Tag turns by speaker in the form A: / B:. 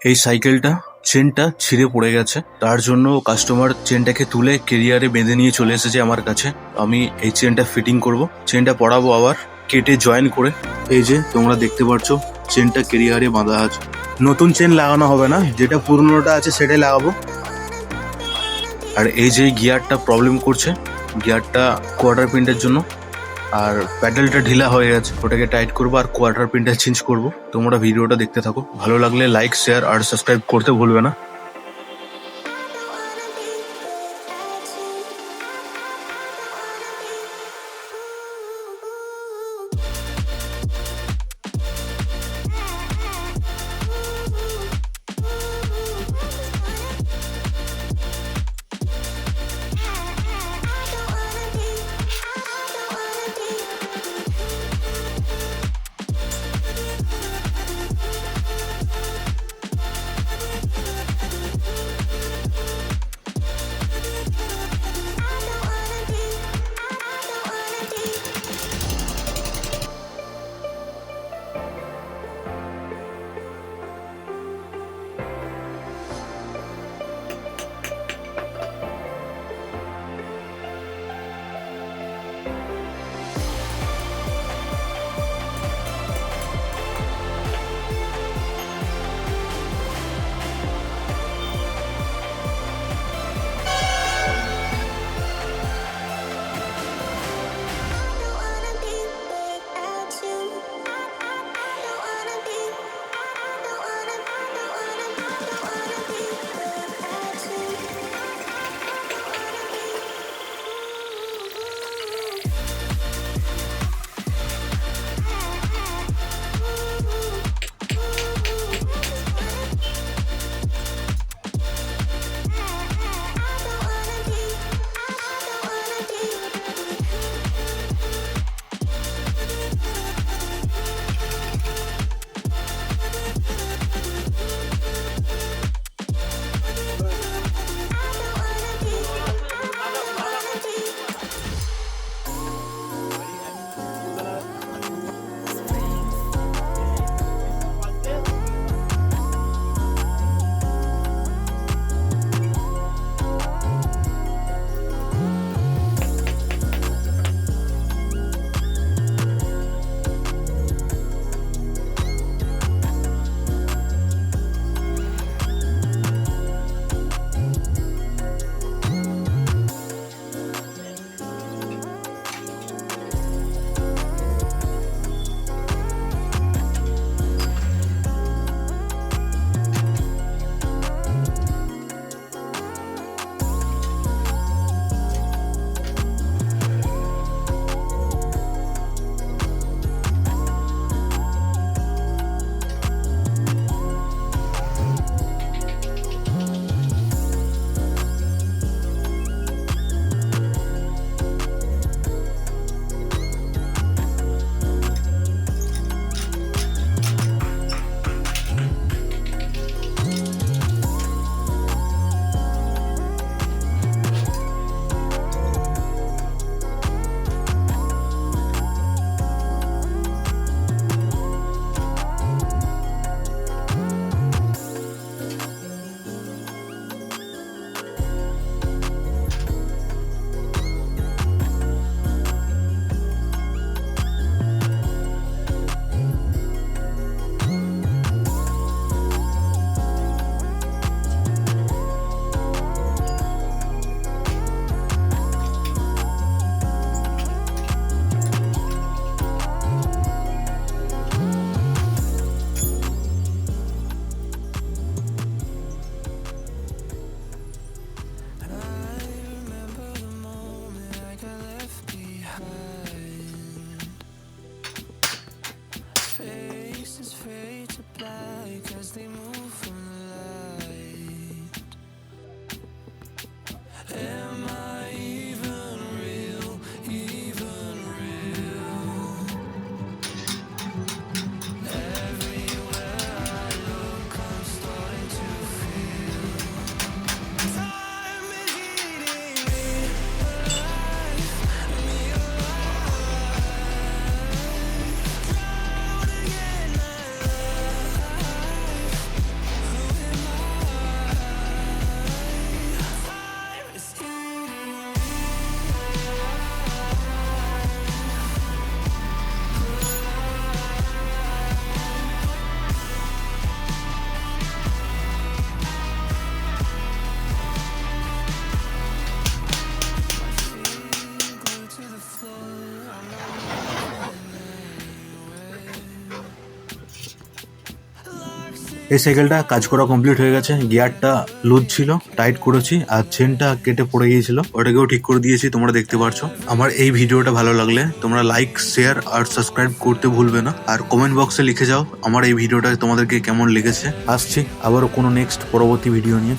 A: এই সাইকেলটা চেনটা ছিঁড়ে পড়ে গেছে, তার জন্য কাস্টমার চেনটাকে তুলে কেরিয়ারে বেঁধে নিয়ে চলে এসেছে আমার কাছে। আমি এই চেনটা ফিটিং করব, চেনটা পরাবো আবার কেটে জয়েন করে। এই যে তোমরা দেখতে পাচ্ছ চেনটা কেরিয়ারে বাঁধা আছে। নতুন চেন লাগানো হবে না, যেটা পুরনোটা আছে সেটাই লাগাবো। আর এই যে গিয়ারটা প্রবলেম করছে, গিয়ারটা কোয়ার্টার পিনটার জন্য, আর প্যাডেলটা ঢিলা হয়ে গেছে, ওটাকে টাইট করবো আর কোয়ার্টার পিনটা চেঞ্জ করব। তোমরা ভিডিওটা দেখতে থাকো, ভালো লাগলে লাইক, শেয়ার আর সাবস্ক্রাইব করতে ভুলবে না। এই সাইকেলটা কাজ করা কমপ্লিট হয়ে গেছে। গিয়ারটা লুজ ছিল, টাইট করেছি, আর চেনটা কেটে পড়ে গিয়েছিল, ওটাকেও ঠিক করে দিয়েছি, তোমরা দেখতে পারছো। আমার এই ভিডিওটা ভালো লাগলে তোমরা লাইক, শেয়ার আর সাবস্ক্রাইব করতে ভুলবে না। আর কমেন্ট বক্সে লিখে যাও আমার এই ভিডিওটা তোমাদেরকে কেমন লেগেছে। আসছি আবারও কোনো নেক্সট পরবর্তী ভিডিও নিয়ে।